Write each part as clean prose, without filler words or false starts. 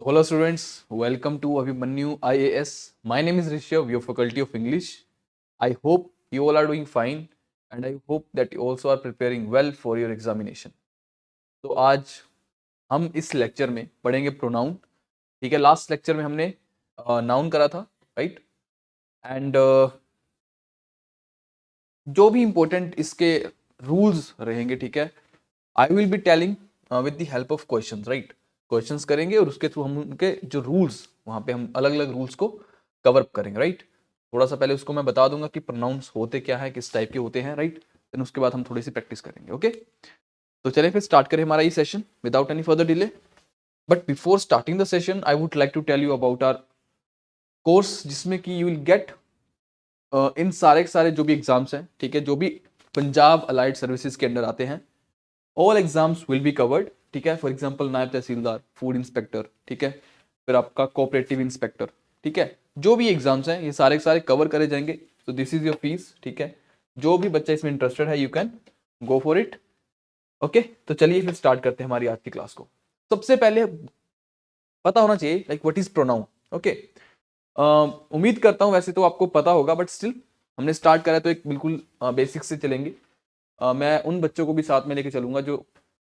Hello students, welcome to Abhimanyu IAS. My name is Rishabh, your faculty of English. I hope you all are doing fine and I hope that you also are preparing well for your examination. तो आज हम इस lecture में पढ़ेंगे pronoun. ठीक है, last lecture में हमने नाउन करा था, राइट. एंड जो भी इंपॉर्टेंट इसके रूल्स रहेंगे, ठीक है, I will be telling with the help of questions, right. Questions करेंगे और उसके थ्रू हम उनके जो रूल्स वहां पे हम अलग अलग रूल्स को कवर अप करेंगे, राइट. थोड़ा सा पहले उसको मैं बता दूंगा कि प्रोनाउंस होते क्या है, किस टाइप के होते हैं, राइट. देन उसके बाद हम थोड़ी सी प्रैक्टिस करेंगे. ओके, तो चलिए फिर स्टार्ट करें हमारा ये session without any further delay. But before starting the session I would like to tell you about our course, जिसमें कि यू विल गेट इन सारे के सारे जो भी एग्जाम्स हैं, ठीक है, जो भी पंजाब अलाइड सर्विसेज के अंडर आते हैं, all exams will be covered. ठीक है, फॉर एग्जांपल नायब तहसीलदार, फूड इंस्पेक्टर, ठीक है, फिर आपका कोऑपरेटिव इंस्पेक्टर, ठीक है, जो भी एग्जाम्स हैं ये सारे के सारे कवर करे जाएंगे. तो दिस इज योर फीस. ठीक है, जो भी बच्चा इसमें इंटरेस्टेड है you can go for it. Okay, तो चलिए फिर स्टार्ट करते हैं हमारी आज की क्लास को. सबसे पहले पता होना चाहिए like what is pronoun. Okay, उम्मीद करता हूं वैसे तो आपको पता होगा, बट स्टिल हमने स्टार्ट करा तो एक बिल्कुल बेसिक से चलेंगे. मैं उन बच्चों को भी साथ में लेके चलूंगा जो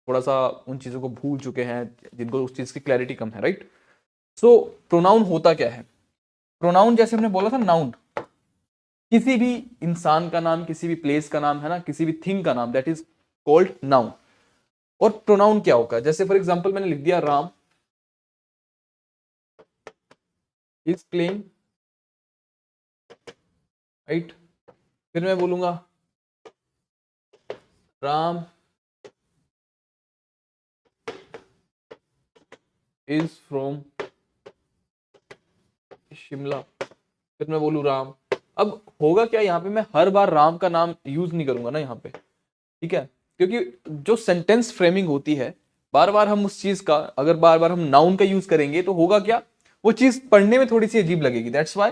थोड़ा सा उन चीज़ों को भूल चुके हैं, जिनको उस चीज़ की क्लैरिटी कम है, राइट. सो प्रोनाउन होता क्या है? प्रोनाउन जैसे हमने बोला था, नाउन किसी भी इंसान का नाम, किसी भी प्लेस का नाम, है ना, किसी भी थिंग का नाम, दैट इज कॉल्ड नाउन. और प्रोनाउन क्या होगा? जैसे फॉर एग्जांपल मैंने लिख दिया राम इज प्लेइंग, राइट. फिर मैं बोलूंगा राम इज फ्रॉम शिमला. फिर मैं बोलू राम. अब होगा क्या, यहाँ पे मैं हर बार राम का नाम यूज नहीं करूंगा ना यहाँ पे, ठीक है, क्योंकि जो सेंटेंस फ्रेमिंग होती है, बार बार हम उस चीज का, अगर बार बार हम नाउन का यूज करेंगे तो होगा क्या, वो चीज पढ़ने में थोड़ी सी अजीब लगेगी. दैट्स वाई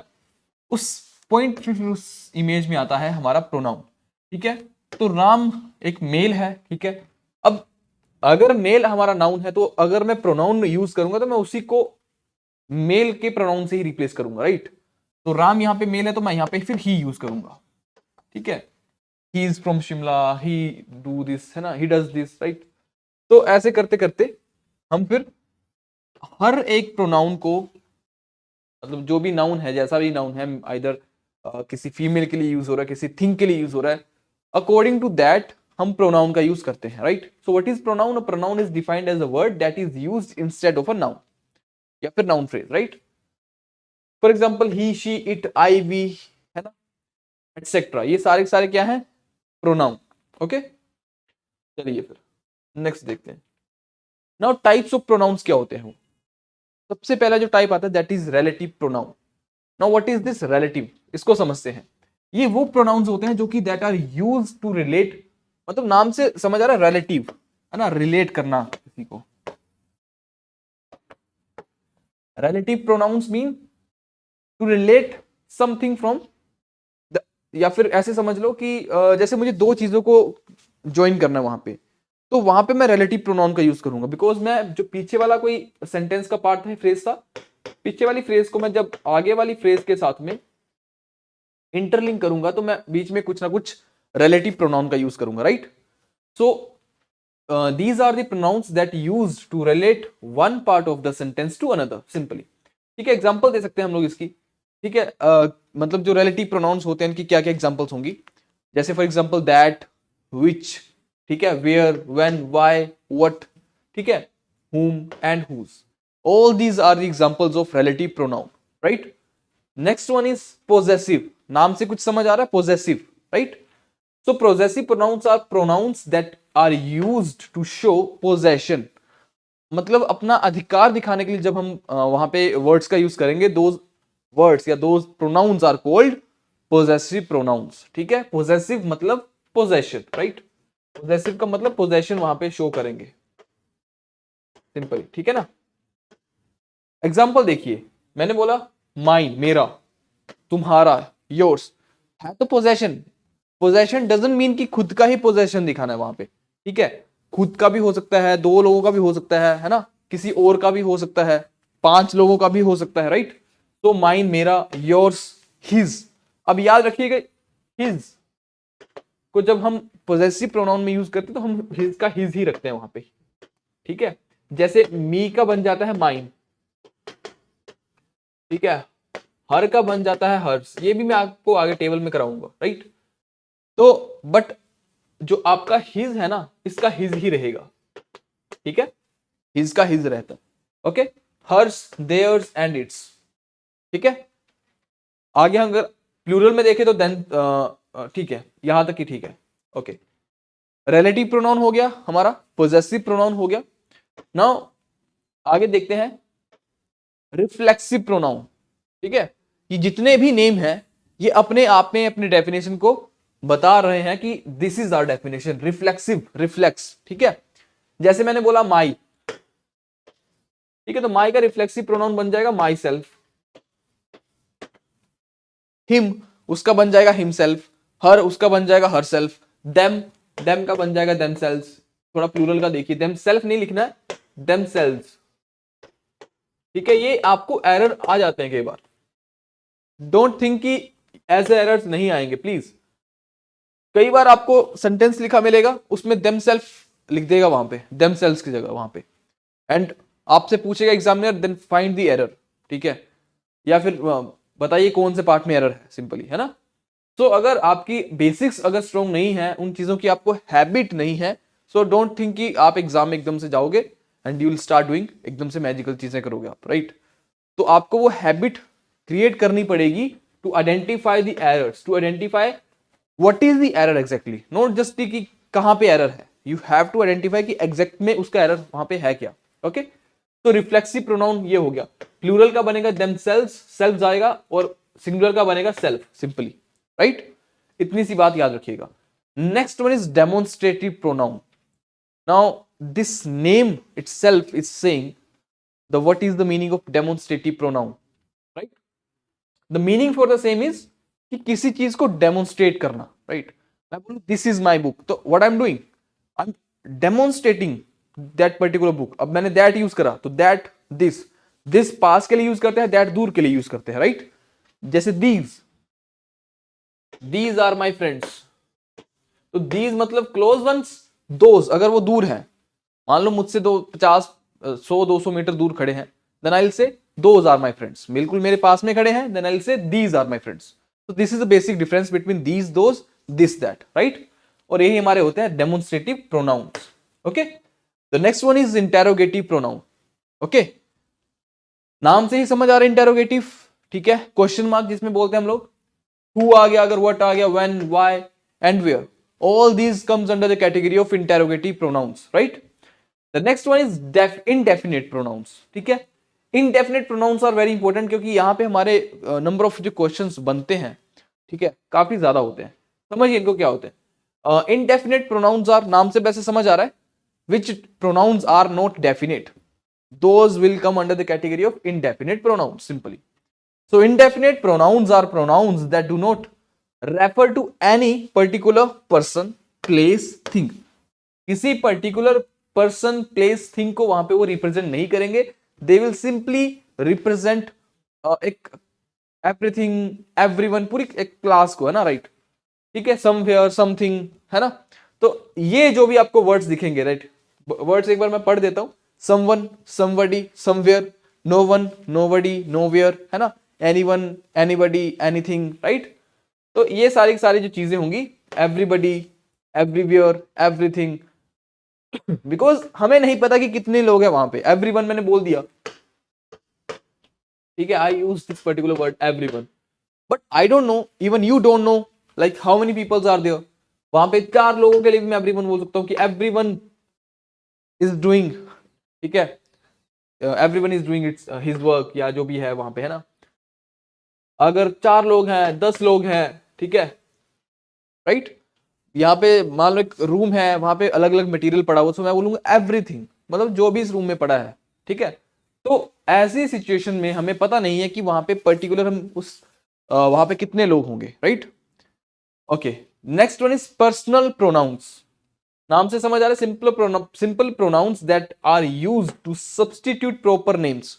उस पॉइंट फिर उस इमेज में आता है हमारा प्रोनाउन. ठीक है, तो राम एक मेल है, ठीक है. अब अगर मेल हमारा नाउन है तो अगर मैं प्रोनाउन यूज करूंगा तो मैं उसी को मेल के प्रोनाउन से ही रिप्लेस करूंगा, राइट. तो राम यहाँ पे मेल है तो मैं यहाँ पे फिर ही यूज करूंगा. ठीक है, he is from Shimla, he do this, है ना, ही डज दिस, राइट. तो ऐसे करते करते हम फिर हर एक प्रोनाउन को, मतलब जो भी नाउन है, जैसा भी नाउन है, आइदर किसी फीमेल के लिए यूज हो रहा है, किसी थिंग के लिए यूज हो रहा है, अकॉर्डिंग टू दैट हम प्रोनाउन का यूज करते हैं, right. So what is pronoun? A pronoun is defined as a word that is used instead of a noun या फिर noun phrase, right. For example he, she, it, I, we, है ना, etcetera, ये सारे सारे क्या है? प्रोनाउन. ओके, चलिए फिर नेक्स्ट देखते हैं. नाउ टाइप्स ऑफ प्रोनाउंस क्या होते हैं? सबसे पहला जो टाइप आता है that is relative pronoun. Now what is this relative? इसको समझते हैं. ये वो प्रोनाउंस होते हैं जो कि that are used to relate, मतलब नाम से समझ आ रहा है, रिलेटिव, है ना, रिलेट करना किसी को. Relative pronouns mean to relate something from, या फिर ऐसे समझ लो कि जैसे मुझे दो चीजों को ज्वाइन करना है वहां पे, तो वहां पे मैं रिलेटिव प्रोनाउन का यूज करूंगा. बिकॉज मैं जो पीछे वाला कोई सेंटेंस का पार्ट है, फ्रेज था, पीछे वाली फ्रेज को मैं जब आगे वाली फ्रेज के साथ में इंटरलिंक करूंगा तो मैं बीच में कुछ ना कुछ रिलेटिव प्रोनाउन का यूज करूंगा, right. So these are the pronouns that used to relate one part of the sentence to another, simply. ठीक है, एग्जांपल दे सकते हैं हम लोग इसकी. ठीक है, मतलब जो रिलेटिव प्रोनाउंस होते हैं इनकी क्या क्या एग्जांपल्स होंगी. जैसे फॉर एग्जांपल दैट, विच, ठीक है, वेयर, व्हेन, व्हाई, व्हाट, ठीक है, whom and whose. All these are the examples of relative pronoun, right? Next one is possessive. नाम से कुछ समझ आ रहा है? possessive, right? So possessive pronouns are pronouns that are used to show possession. मतलब अपना अधिकार दिखाने के लिए जब हम वहां पे वर्ड्स का यूज करेंगे, दोज वर्ड्स या those pronouns are called possessive pronouns. ठीक है, पोजेसिव मतलब पोजेशन, राइट. पोजेसिव का मतलब पोजेशन वहां पे शो करेंगे, सिंपल. ठीक है ना. एग्जाम्पल देखिए, मैंने बोला माइन, मेरा, तुम्हारा, योर्स, है तो पोजेशन. पोजेशन डजंट मीन कि खुद का ही पोजेशन दिखाना है वहां पे. ठीक है, खुद का भी हो सकता है, दो लोगों का भी हो सकता है ना, किसी और का भी हो सकता है. 5 लोगों का भी हो सकता है, राइट। तो माइन मेरा, योर्स, हिज। अब याद रखिएगा हिज को जब हम पोजेसिव प्रोनाउन में यूज करते हैं तो हम हिज का हिज ही रखते हैं वहां पे, ठीक है। जैसे मी का बन जाता है माइन, ठीक है। हर का बन जाता है हर्स, ये भी मैं आपको आगे टेबल में कराऊंगा, राइट। तो बट जो आपका हिज है ना, इसका हिज ही रहेगा, ठीक है। हिज का हिज रहता है, okay. Hers, theirs and its, ठीक है। आगे हम अगर प्लूरल में देखें तो देन, ठीक है, यहां तक ही ठीक है, ओके। रिलेटिव प्रोनाउन हो गया हमारा, पोजेसिव प्रोनाउन हो गया। नाउ आगे देखते हैं रिफ्लेक्सिव प्रोनाउन, ठीक है। ये जितने भी नेम हैं ये अपने आप में अपने डेफिनेशन को बता रहे हैं कि this is our definition, reflexive, reflex, ठीक है। जैसे मैंने बोला माई, ठीक है, तो माई का रिफ्लेक्सिव प्रोनाउन बन जाएगा माई सेल्फ। हिम उसका बन जाएगा हिमसेल्फ। हर उसका बन जाएगा हर सेल्फ। देम, देम का बन जाएगा देम सेल्स। थोड़ा प्लूरल का देखिए, देम सेल्फ नहीं लिखना है, देम सेल्स, ठीक है। ये आपको एरर आ जाते हैं कई बार, डोंट थिंक कि ऐसे एरर्स नहीं आएंगे प्लीज। कई बार आपको सेंटेंस लिखा मिलेगा उसमें देम सेल्फ लिख देगा वहां पे, देम सेल्स की जगह वहां पे, एंड आपसे पूछेगा examiner then find the error, ठीक है। या फिर बताइए कौन से पार्ट में एरर है, सिंपली, है ना। तो अगर आपकी बेसिक्स अगर स्ट्रॉन्ग नहीं है, उन चीजों की आपको हैबिट नहीं है, सो डोंट थिंक कि आप एग्जाम में एकदम से जाओगे and you will start doing, एकदम से मैजिकल चीजें करोगे आप, राइट। तो आपको वो हैबिट क्रिएट करनी पड़ेगी to identify the errors, to identify what is the error exactly, not just कि कहां पे एरर है, यू हैव टू आइडेंटिफाई कि एग्जैक्ट में उसका एरर वहां पे है क्या, ओके। तो रिफ्लेक्सिव प्रोनाउन ये हो गया। प्लूरल का बनेगा देमसेल्व्स, सेल्फ जाएगा, और सिंगुलर का बनेगा सेल्फ, सिंपली, राइट। इतनी सी बात याद रखिएगा। Next one is demonstrative pronoun. Now this name itself is saying the what is the meaning of demonstrative pronoun, right. The meaning for the same is कि किसी चीज को डेमोन्स्ट्रेट करना, राइट। मैं बोलूं दिस इज माई बुक, तो what I am doing, I am demonstrating that particular book. अब मैंने दैट यूज करा तो दैट, दिस पास के लिए यूज करते हैं, दैट दूर के लिए यूज करते हैं, राइट। जैसे दीज आर माई फ्रेंड्स, तो दीज मतलब क्लोज वंस, दोज अगर वो दूर है, मान लो मुझसे 100-200 मीटर दूर खड़े हैं, then I will say those are my friends. बिल्कुल मेरे पास में खड़े हैं, then I will say these are my friends. तो this is the basic difference between these, those, this, that, right. और यही हमारे होते हैं demonstrative pronouns, okay. The next one is interrogative pronoun, okay. नाम से ही समझ आ रहा है इंटेरोगेटिव, ठीक है। क्वेश्चन मार्क जिसमें बोलते हैं हम लोग, हु आ गया, अगर व्हाट आ गया, when, why and where, all these comes under the category of interrogative pronouns, right? The next one is indefinite pronouns, ठीक है। indefinite pronouns are very important क्योंकि यहाँ पे हमारे नंबर ऑफ जो क्वेश्चंस बनते हैं, ठीक है, काफी ज्यादा होते हैं। समझिए इनको क्या होते हैं। indefinite pronouns are, नाम से वैसे समझ आ रहा है, which pronouns are not definite, those will come under the category of indefinite pronouns, simply. So indefinite pronouns are pronouns that do not refer to any particular person, place, thing. किसी particular person, place, thing को वहां पे वो represent नहीं करेंगे, they will simply represent एक everything, everyone, पूरी एक क्लास को, है ना, राइट, ठीक है। समवेयर, समथिंग, है ना। तो ये जो भी आपको वर्ड्स दिखेंगे, राइट, वर्ड्स एक बार मैं पढ़ देता हूं। Someone, somebody, somewhere, no one, nobody, nowhere, है ना, एनीवन, एनीबडी, एनीथिंग, राइट। तो ये सारी सारी जो चीजें होंगी, एवरीबडी, एवरीवेयर, एवरीथिंग, बिकॉज हमें नहीं पता कि कितने लोग हैं वहां पे। एवरीवन मैंने बोल दिया, ठीक है, I use this particular word everyone, but I don't know, even you don't know like how many peoples are there. वहां पे 4 लोगों के लिए भी मैं एवरीवन बोल सकता हूँ कि एवरीवन इज डूइंग, ठीक है, everyone is doing it's his work, या जो भी है वहां पे, है ना। अगर 4 लोग हैं, 10 लोग हैं, ठीक है, राइट। यहाँ पे मान लो एक रूम है, वहां पे अलग अलग मटेरियल पड़ा हुआ, तो मैं बोलूंगा एवरीथिंग, मतलब जो भी इस रूम में पड़ा है, ठीक है। तो ऐसी सिचुएशन में हमें पता नहीं है कि वहां पे पर्टिकुलर हम उस वहां पे कितने लोग होंगे, right, okay. Next one is personal pronouns. नाम से समझ आ रहा है, simple pronouns that are used to substitute proper names.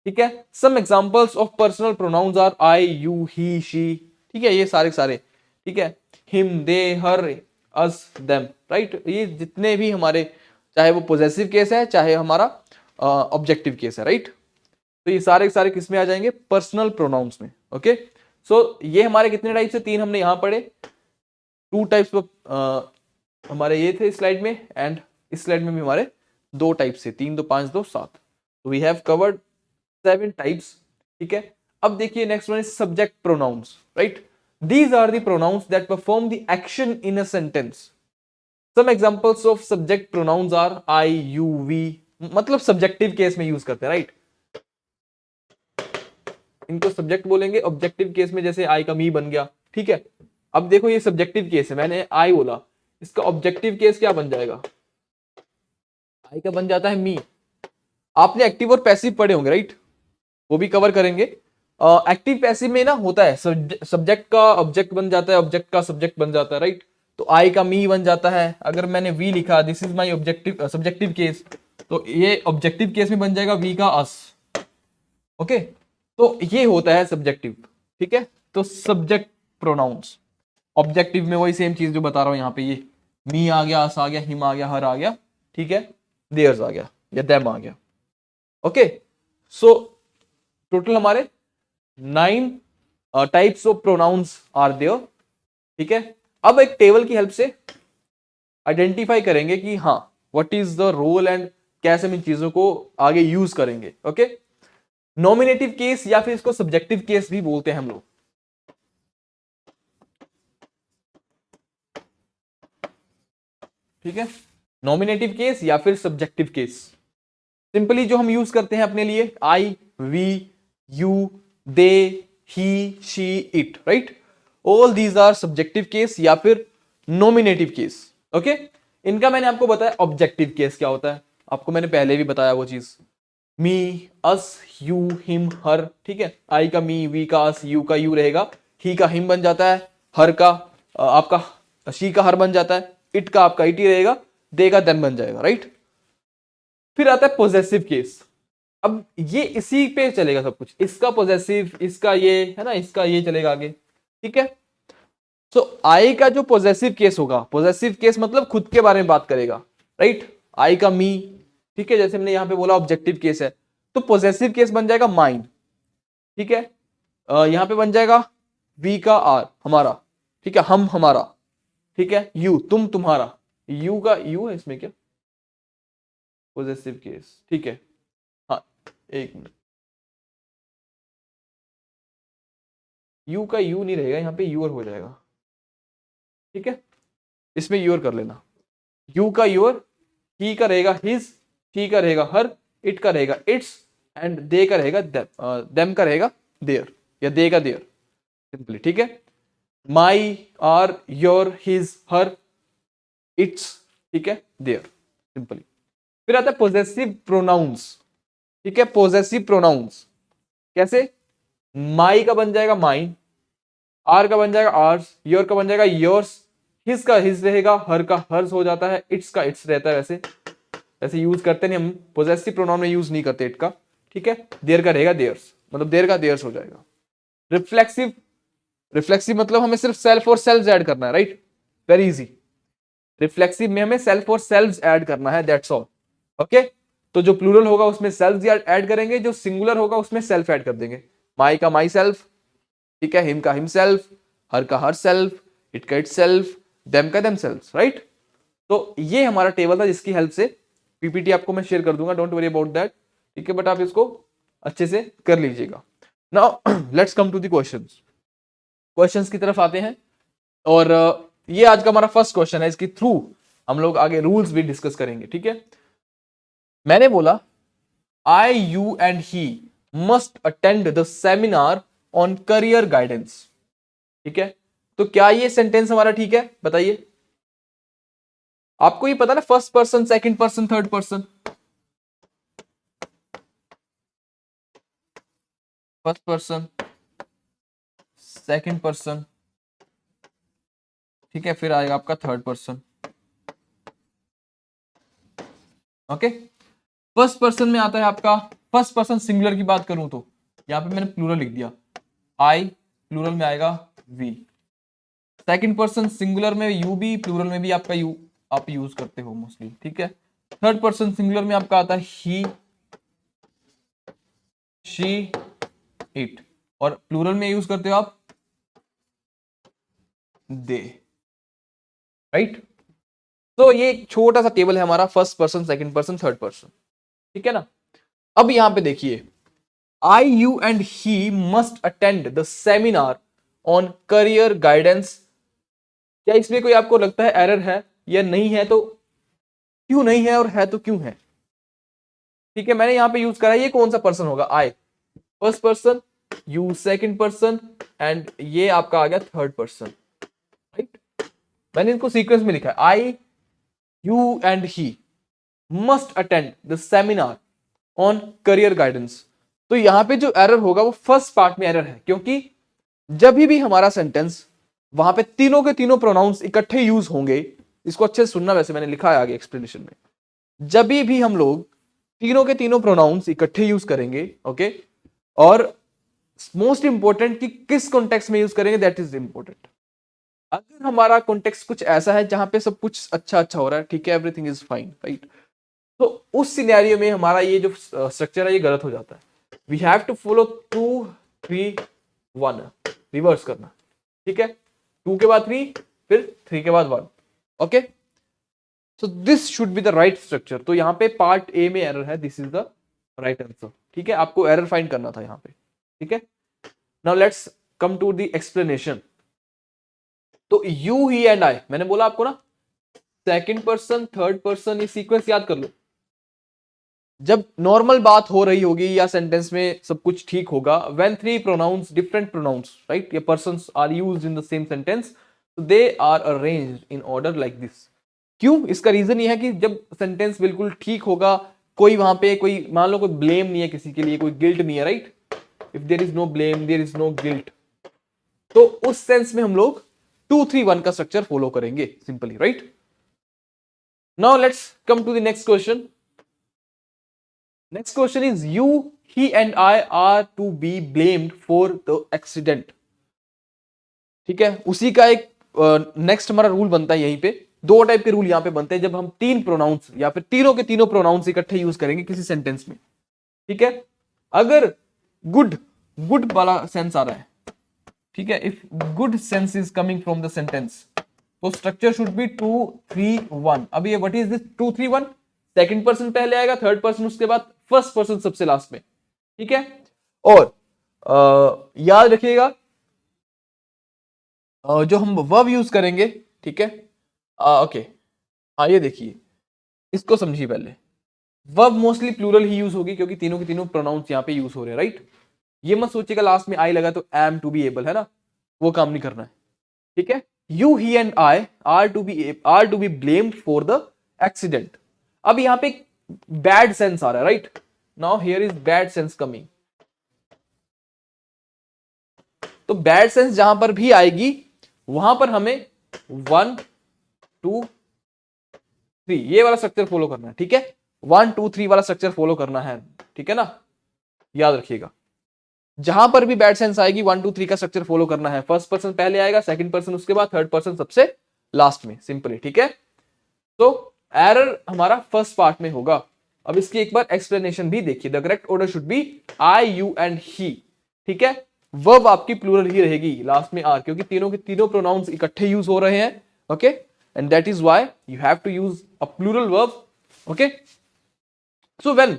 ठीक है। Some examples of personal pronouns are I, you, he, she, ठीक है, ये सारे सारे, ठीक है, him, they, her, us, them, right. ये जितने भी हमारे, चाहे वो पोजेसिव केस है चाहे हमारा ऑब्जेक्टिव केस है, राइट। तो ये सारे सारे किस में आ जाएंगे, पर्सनल प्रोनाउंस में। ओके, सो ये हमारे कितने टाइप से, तीन हमने यहां पढ़े, टू टाइप्स ऑफ हमारे ये थे स्लाइड में, एंड इस स्लाइड में भी हमारे दो टाइप से, 3 2 5 2 7, वी हैव कवर्ड 7 टाइप्स, ठीक है। अब देखिए next one is subject pronouns, right. These are the pronouns that perform the action in a sentence. Some examples of subject pronouns are I, you, we, मतलब subjective case में use करते हैं, right. इनको subject बोलेंगे। Objective case में जैसे आई का मी बन गया, ठीक है। अब देखो ये सब्जेक्टिव केस है, मैंने आई बोला, इसका ऑब्जेक्टिव केस क्या बन जाएगा, आई का बन जाता है मी। आपने एक्टिव और पैसिव पढ़े होंगे, राइट, वो भी कवर करेंगे। एक्टिव पैसिव में ना होता है सब्जेक्ट का ऑब्जेक्ट बन जाता है, ऑब्जेक्ट का सब्जेक्ट बन जाता है, राइट। तो आई का मी बन जाता है। अगर मैंने वी लिखा, this is my objective subjective case, तो ये ऑब्जेक्टिव केस में बन जाएगा वी का अस। ओके, तो ये होता है सब्जेक्टिव, ठीक है। तो सब्जेक्ट प्रोनाउंस। ऑब्जेक्टिव में वही सेम चीज जो बता रहा हूं यहाँ पे, ये मी आ गया, अस आ गया, हिम आ गया, हर आ गया, ठीक है, देयर्स आ गया या देम आ गया। ओके, सो टोटल हमारे 9 types of pronouns are there, ठीक है। अब एक टेबल की हेल्प से आइडेंटिफाई करेंगे कि हाँ what is the role and कैसे हम इन चीजों को आगे यूज करेंगे। ओके, नॉमिनेटिव केस या फिर इसको सब्जेक्टिव केस भी बोलते हैं हम लोग, ठीक है। नॉमिनेटिव केस या फिर सब्जेक्टिव केस, सिंपली जो हम यूज करते हैं अपने लिए, I, we, you, they, he, she, it, right. All these are subjective case या फिर नॉमिनेटिव केस। ओके, इनका मैंने आपको बताया ऑब्जेक्टिव केस क्या होता है, आपको मैंने पहले भी बताया वो चीज, मी, अस, यू, हिम, हर, ठीक है। आई का मी, वी का अस, यू का यू रहेगा, ही का हिम बन जाता है, हर का आपका शी का हर बन जाता है, इट का आपका इट ही रहेगा, दे का देम बन जाएगा, राइट। फिर आता है पोजेसिव केस। अब ये इसी पे चलेगा सब कुछ, इसका पोजेसिव, इसका ये है ना, इसका ये चलेगा आगे, ठीक है। सो आई का जो पोजेसिव केस होगा, पोजेसिव केस मतलब खुद के बारे में बात करेगा, राइट। आई का मी, ठीक है, जैसे हमने यहां पे बोला ऑब्जेक्टिव केस है, तो पोजेसिव केस बन जाएगा माइन, ठीक है। यहां पे बन जाएगा वी का आर, हमारा, ठीक है, हम हमारा, ठीक है, यू तुम तुम्हारा, यू का यू है इसमें क्या, पोजेसिव केस, ठीक है। हाँ, एक मिनट, यू का यू नहीं रहेगा, यहाँ पे यूर हो जाएगा, ठीक है, इसमें यूर कर लेना, यू का यूर, ही का रहेगा हिज, ही का रहेगा हर, इट का रहेगा इट्स, एंड दे का रहेगा देम का रहेगा देयर, या दे का देयर, सिंपली, ठीक है। My, our, your, his, her, its, ठीक है, देयर, सिंपली। फिर आता है पोजेसिव प्रोनाउंस, ठीक है। पोजेसिव प्रोनाउंस कैसे, माई का बन जाएगा माइन, आर का बन जाएगा आर्स, योर का बन जाएगा योर्स, हिज का हिज रहेगा, हर का हर्स हो जाता है, इट्स का इट्स रहता है, वैसे वैसे यूज करते नहीं हम, पोजेसिव प्रोनाउन में यूज नहीं करते इट का, ठीक है। देयर का रहेगा देयर्स, मतलब देयर का देयर्स हो जाएगा। रिफ्लेक्सिव, रिफ्लेक्सिव मतलब हमें सिर्फ सेल्फ और सेल्फ ऐड करना है, राइट, वेरी इजी। रिफ्लेक्सिव में हमें सेल्फ और सेल्फ ऐड करना है, दैट्स ऑल। ओके, तो जो प्लूरल होगा उसमें सेल्फ ऐड करेंगे, जो सिंगुलर होगा उसमें सेल्फ ऐड कर देंगे। माई का माई सेल्फ, ठीक है, हिम का हिम सेल्फ, हर का हर सेल्फ, इट का इट सेल्फ, देम का देम सेल्फ, राइट। तो ये हमारा टेबल था जिसकी हेल्प से, पीपीटी आपको मैं शेयर कर दूंगा, डोंट वरी अबाउट दैट, ठीक है, बट आप इसको अच्छे से कर लीजिएगा। Now let's come to the questions. Questions की तरफ आते हैं, और ये आज का हमारा फर्स्ट क्वेश्चन है, इसके थ्रू हम लोग आगे रूल्स भी डिस्कस करेंगे, ठीक है। मैंने बोला I, you and he must attend the seminar on career guidance, ठीक है। तो क्या ये सेंटेंस हमारा ठीक है, बताइए। आपको ये पता ना, first person, second person, third person, first person, second person, ठीक है, फिर आएगा आपका third person. Okay, first person में आता है आपका फर्स्ट पर्सन सिंगुलर की बात करूं तो यहाँ पे मैंने प्लूरल लिख दिया, आई, प्लूरल में आएगा वी। सेकंड पर्सन सिंगुलर में यू भी, प्लूरल में भी आपका यू आप यूज करते हो मोस्टली, ठीक है। थर्ड पर्सन सिंगुलर में आपका आता है ही, शी, इट, और प्लूरल में यूज करते हो आप दे, राइट। तो ये एक छोटा सा टेबल है हमारा, first person, second person, third person, ठीक है ना। अब यहां पे देखिए, I, you and he must attend the seminar on career guidance. क्या इसमें कोई आपको लगता है एरर है या नहीं है? तो क्यों नहीं है और है तो क्यों है? ठीक है, मैंने यहां पे यूज करा है, ये कौन सा पर्सन होगा? I first person, you second person, and ये आपका आ गया थर्ड पर्सन, राइट। मैंने इनको सीक्वेंस में लिखा है, I, you and he must attend the seminar on career guidance. तो यहां पे जो एरर होगा वो फर्स्ट पार्ट में एरर है, क्योंकि जब भी हमारा सेंटेंस वहां पे तीनों के तीनों प्रोनाउंस इकट्ठे यूज होंगे, इसको अच्छे से सुनना, वैसे मैंने लिखा है आगे एक्सप्लेनेशन में, जब भी हम लोग तीनों के तीनों प्रोनाउंस इकट्ठे यूज करेंगे, ओके, और मोस्ट इंपॉर्टेंट कि किस कॉन्टेक्स्ट में यूज करेंगे, दैट इज इंपॉर्टेंट। अगर हमारा कॉन्टेक्स्ट कुछ ऐसा है जहां पे सब कुछ अच्छा अच्छा हो रहा है, ठीक है, एवरीथिंग इज फाइन, राइट, तो उस सिनेरियो में हमारा ये जो स्ट्रक्चर है ये गलत हो जाता है। We have to follow 2 3 1, reverse करना, ठीक है, 2 के बाद 3, फिर 3 के बाद 1, okay. So this should be the right structure. तो यहाँ पे पार्ट ए में एरर है, this is the right answer, ठीक है, आपको एरर फाइंड करना था यहाँ पे, ठीक है। Now let's come to the explanation. तो यू, ही एंड आई, मैंने बोला आपको ना, सेकंड पर्सन, थर्ड पर्सन, ये सीक्वेंस याद कर लो। जब नॉर्मल बात हो रही होगी या सेंटेंस में सब कुछ ठीक होगा, when 3 pronouns, different pronouns, right, ये persons are used in the same sentence, they are arranged in order like this. क्यों? इसका रीजन ये है कि जब सेंटेंस बिल्कुल ठीक होगा, कोई वहां पे कोई, मान लो कोई ब्लेम नहीं है किसी के लिए, कोई गिल्ट नहीं है, right, if there is no blame, there is no guilt, तो उस सेंस में हम लोग 2 3 1 का स्ट्रक्चर फॉलो करेंगे simply, right. Now let's come to the next question. Next question is, you, he and I are to be blamed for the accident. ठीक है, उसी का एक नेक्स्ट हमारा रूल बनता है यहीं पे। 2 टाइप के रूल यहां पे बनते हैं जब हम 3 प्रोनाउंस या फिर तीनों के तीनों प्रोनाउंस इकट्ठे यूज करेंगे किसी सेंटेंस में, ठीक है। अगर गुड गुड वाला सेंस आ रहा है, ठीक है, if good sense is coming from the sentence, तो स्ट्रक्चर शुड बी 2 3 1। अब ये what is this 2 3 1? Second person पहले आएगा, थर्ड पर्सन उसके बाद, फर्स्ट पर्सन सबसे लास्ट में, ठीक है। और याद रखिएगा जो हम वर्ब यूज करेंगे, ठीक है, ओके, हाँ ये देखिए, इसको समझिए पहले। वर्ब मोस्टली प्लूरल ही यूज होगी क्योंकि तीनों के तीनों प्रोनाउंस यहां पे यूज हो रहे हैं, राइट। ये मत सोचिएगा लास्ट में आई लगा तो एम टू बी एबल, है ना, वो काम नहीं करना है, ठीक है। You, he and I are to be blamed for the accident. अब यहां पे बैड सेंस आ रहा है, right. Now here is bad sense coming. तो बैड सेंस जहां पर भी आएगी वहां पर हमें 1 2 3 ये वाला स्ट्रक्चर फॉलो करना है, ठीक है, 1 2 3 वाला स्ट्रक्चर फॉलो करना है, ठीक है ना, याद रखिएगा। जहां पर भी बैड सेंस आएगी 1 2 3 का स्ट्रक्चर फॉलो करना है। फर्स्ट पर्सन पहले आएगा, सेकंड पर्सन उसके बाद, थर्ड पर्सन सबसे लास्ट में, सिंपली, ठीक है। तो एरर हमारा फर्स्ट पार्ट में होगा। अब इसकी एक बार एक्सप्लेनेशन भी देखिए। The correct order should be I, you and he, ठीक है। वर्ब आपकी प्लूरल ही रहेगी, लास्ट में आर, क्योंकि तीनों के तीनों प्रोनाउंस इकट्ठे यूज हो रहे हैं, okay, and that is why you have to use a plural verb, okay. So when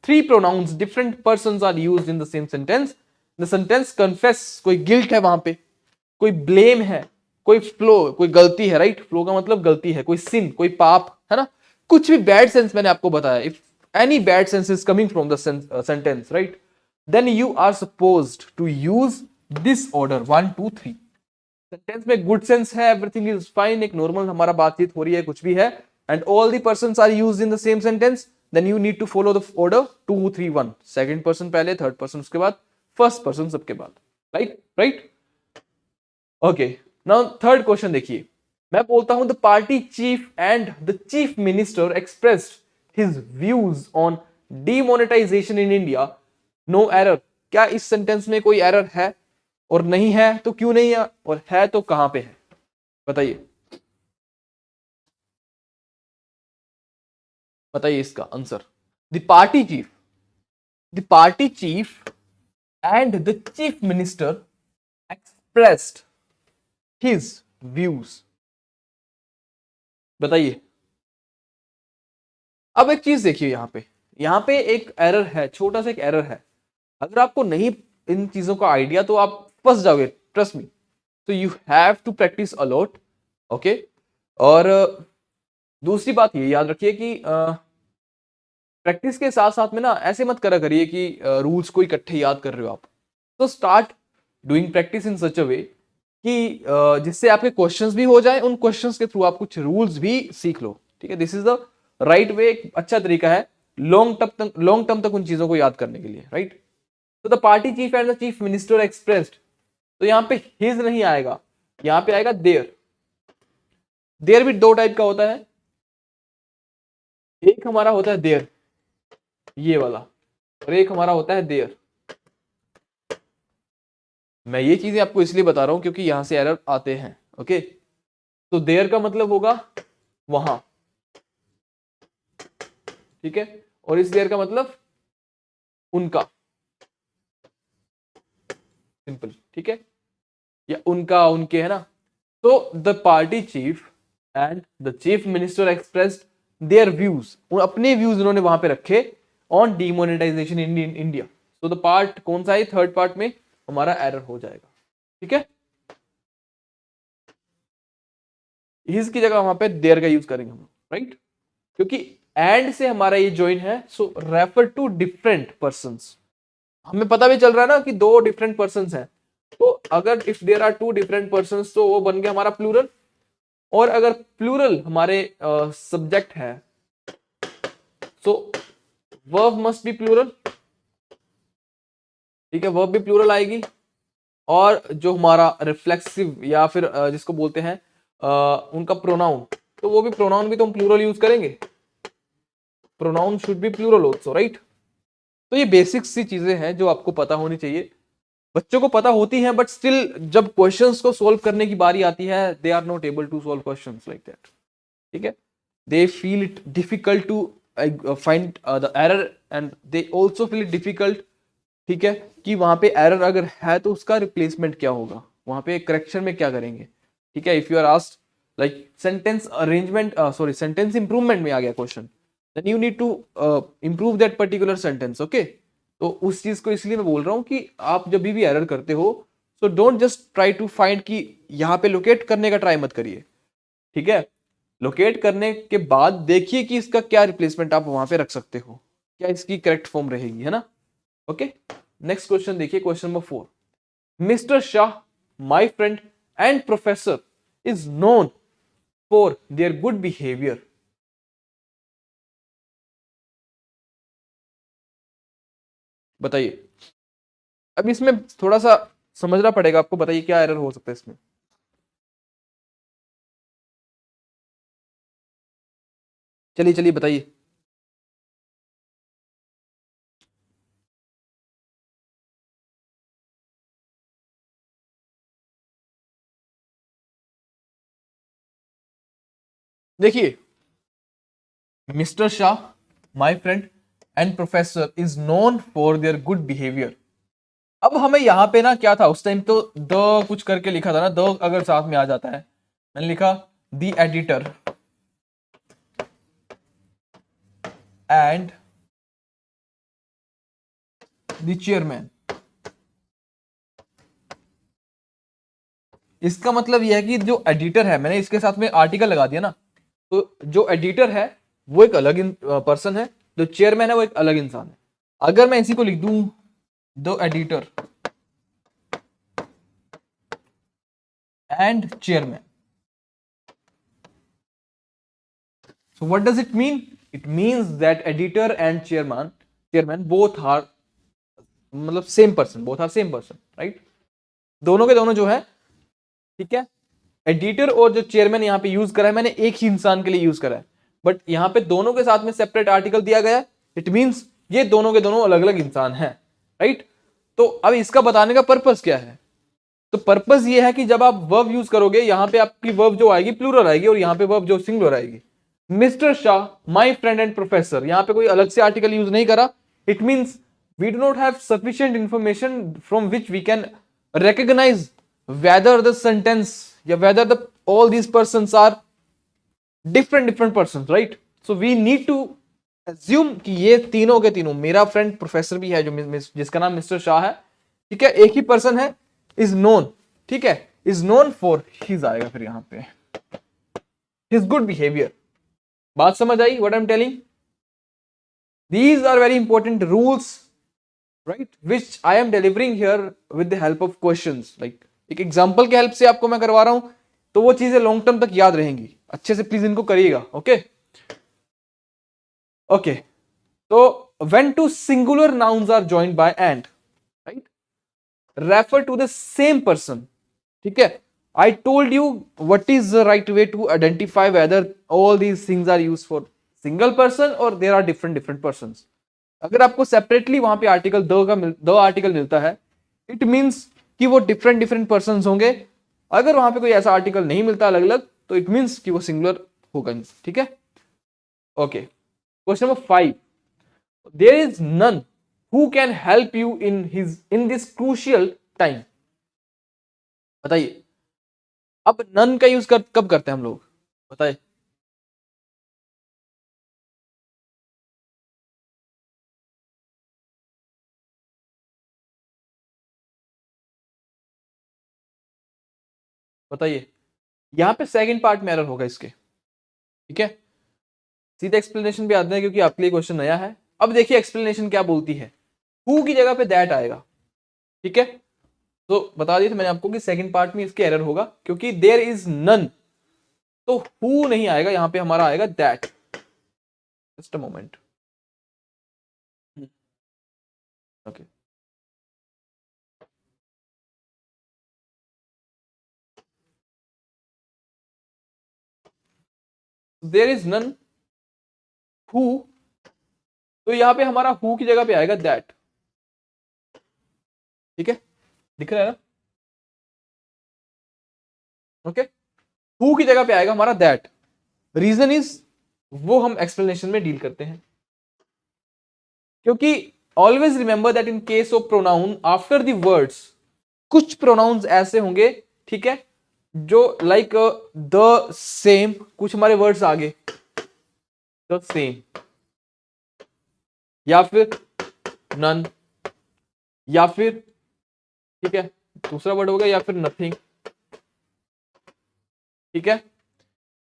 3 pronouns, different persons are used in the same sentence, the sentence confess, कोई गिल्ट है वहां पे, कोई ब्लेम है, कोई फ्लो, कोई गलती है, राइट, फ्लो का मतलब गलती है, कोई सिन, कोई पाप, है ना, कुछ भी बैड सेंस मैंने आपको बताया। If any bad sense is coming from the sentence, right, then you are supposed to use this order 1 2 3। Sentence में गुड सेंस है, एवरीथिंग इज फाइन, एक नॉर्मल हमारा बातचीत हो रही है, कुछ भी है, and all the persons are used in the same sentence, then you need to follow the order 2 3 1, second person पहले, थर्ड पर्सन उसके बाद, फर्स्ट पर्सन सबके बाद, right. Okay, now third question देखिए। मैं बोलता हूं the party chief and the chief minister expressed his views on demonetization in India, no error. क्या इस सेंटेंस में कोई एरर है? और नहीं है तो क्यों नहीं है, और है तो कहां पे है? बताइए, बताइए इसका answer. The party chief and the chief minister expressed his views। बताइए। अब एक चीज देखिए, यहां पे एक एरर है, छोटा सा एक एरर है। अगर आपको नहीं इन चीजों का आइडिया तो आप फंस जाओगे, ट्रस्ट मी। तो you have to practice a lot, okay. और दूसरी बात ये याद रखिए कि प्रैक्टिस के साथ साथ में ना ऐसे मत करा करिए कि रूल्स को इकट्ठे याद कर रहे हो आप। तो स्टार्ट डूइंग प्रैक्टिस इन सच अ वे कि जिससे आपके क्वेश्चंस भी हो जाए, उन क्वेश्चंस के थ्रू आप कुछ रूल्स भी सीख लो, ठीक है। This is the right way, एक अच्छा तरीका है लॉन्ग टर्म तक उन चीजों को याद करने के लिए, राइट। तो the party chief and the chief minister expressed, तो यहाँ पे हिज नहीं आएगा, यहाँ पे आएगा देयर। देयर भी दो टाइप का होता है, एक हमारा होता है देयर, ये वाला, और एक हमारा होता है देयर। मैं ये चीजें आपको इसलिए बता रहा हूं क्योंकि यहां से एरर आते हैं, ओके। तो देयर का मतलब होगा वहां, ठीक है, और इस देयर का मतलब उनका, सिंपल, ठीक है, या उनका उनके, है ना। तो the party chief and the chief minister expressed their views, अपने व्यूज उन्होंने वहां पे रखे ऑन डीमोनेटाइजेशन इन इंडिया। तो द पार्ट कौन सा है, थर्ड पार्ट में हमारा एरर हो जाएगा, ठीक है। हिज की जगह वहां पे देयर का यूज करेंगे हम, राइट, क्योंकि एंड से हमारा ये ज्वाइन है। सो रेफर टू डिफरेंट पर्संस, हमें पता भी चल रहा है ना कि दो डिफरेंट पर्संस हैं। तो अगर if there are two different persons तो वो बन गया हमारा प्लूरल। और अगर प्लूरल हमारे सब्जेक्ट है तो वर्ब मस्ट बी प्लूरल, ठीक है, वर्ब भी प्लूरल आएगी। और जो हमारा रिफ्लेक्सिव या फिर जिसको बोलते हैं उनका प्रोनाउन, तो वो भी प्रोनाउन भी तो हम प्लूरल यूज करेंगे। Pronoun should be plural also, right. तो ये बेसिक सी चीजें हैं जो आपको पता होनी चाहिए, बच्चों को पता होती हैं, बट स्टिल जब क्वेश्चंस को सोल्व करने की बारी आती है, they are not able to solve questions like that, ठीक है। They feel it difficult to find the error and they also feel it difficult, ठीक है, कि वहां पे एरर अगर है तो उसका रिप्लेसमेंट क्या होगा, वहां पे करेक्शन में क्या करेंगे, ठीक है। If you are asked like sentence arrangement, sorry sentence improvement में आ गया question, then you need to improve that particular sentence, okay. तो उस चीज को इसलिए मैं बोल रहा हूं कि आप जब भी एरर करते हो, so don't just try to find कि यहां पे लोकेट करने का ट्राई मत करिए, ठीक है। लोकेट करने के बाद देखिए कि इसका क्या रिप्लेसमेंट आप वहां पे रख सकते हो, क्या इसकी करेक्ट फॉर्म रहेगी, है ना, ओके। नेक्स्ट क्वेश्चन देखिए, question number 4। Mister Shah, my friend and professor is known for their good behaviour. बताइए। अब इसमें थोड़ा सा समझना पड़ेगा आपको, बताइए क्या एरर हो सकता है इसमें। चलिए चलिए बताइए। देखिए, mister Shah, my friend and professor is known for their good behaviour. अब हमें यहां पे ना क्या था उस टाइम, तो द कुछ करके लिखा था ना, द अगर साथ में आ जाता है, मैंने लिखा the editor and the chairman. इसका मतलब यह है कि जो एडिटर है, मैंने इसके साथ में आर्टिकल लगा दिया ना, तो जो एडिटर है वो एक अलग पर्सन है, जो चेयरमैन है वो एक अलग इंसान है। अगर मैं इसी को लिख दूं the editor and chairman, so what does it mean? It means that editor and chairman both are मतलब same person, both are same person, right. दोनों के दोनों जो है, ठीक है। एडिटर और जो चेयरमैन यहाँ पे यूज करा है, मैंने एक ही इंसान के लिए यूज करा है, बट यहाँ पे दोनों के साथ में सेपरेट आर्टिकल दिया गया है। इट मींस ये दोनों के दोनों अलग अलग इंसान हैं, राइट। तो अब इसका बताने का पर्पस क्या है? तो पर्पस ये है कि जब आप वर्ब यूज करोगे, यहां पे आपकी वर्ब जो आएगी प्लूरल आएगी और यहां पे वर्ब जो सिंगुलर आएगी। Mister Shah, my friend and professor, यहां पे कोई अलग से आर्टिकल यूज नहीं करा। It means we do not have sufficient information from which we can recognize whether the sentence या whether the all these persons are different persons, right? So we need to assume कि ये तीनों के तीनों, मेरा friend professor भी है जो जिसका नाम मिस्टर शाह है, ठीक है, एक ही पर्सन है, इज नोन, ठीक है, इज नोन फॉर हिज आएगा फिर यहां पे हिज गुड बिहेवियर। बात समझ आई what I am telling? These are very important rules, right, which I am delivering here with the help of questions, like एक एग्जांपल के हेल्प से आपको मैं करवा रहा हूं, तो वो चीजें लॉन्ग टर्म तक याद रहेंगी। अच्छे से प्लीज इनको करिएगा। ओके ओके, तो when two singular nouns are joined by and, right, refer to the same person, ठीक है। I told you what is the right way to identify whether all these things are used for single person or there are different persons। अगर आपको separately वहां पे article the article मिलता है, it means कि वो डिफरेंट पर्सन होंगे। अगर वहां पे कोई ऐसा आर्टिकल नहीं मिलता अलग अलग, तो इट मींस कि वो सिंगुलर होगा, ठीक है। Okay, question number 5, there is none who can help you in this crucial time. बताइए, अब नन का यूज कब करते हैं हम लोग, बताइए। बताइए, यहां पे सेकंड पार्ट में एरर होगा इसके, ठीक है। सीधा एक्सप्लेनेशन भी आते हैं क्योंकि आपके लिए क्वेश्चन नया है। अब देखिए एक्सप्लेनेशन क्या बोलती है, हु की जगह पे दैट आएगा, ठीक है। तो बता दिया था मैंने आपको कि सेकंड पार्ट में इसके एरर होगा क्योंकि देयर इज नन, तो हु नहीं आएगा, यहां पे हमारा आएगा that. Just a moment, okay. There is none who, तो यहां पे हमारा हु की जगह पे आएगा दैट, ठीक है, दिख रहा है ना? ओके, हु की जगह पे आएगा हमारा दैट। रीजन इज, वो हम एक्सप्लेनेशन में डील करते हैं, क्योंकि always remember that in case of pronoun after the words, कुछ प्रोनाउंस ऐसे होंगे, ठीक है, जो लाइक द सेम, कुछ हमारे वर्ड्स आगे द सेम, या फिर नन, या फिर, ठीक है, दूसरा वर्ड हो गया, या फिर नथिंग, ठीक है,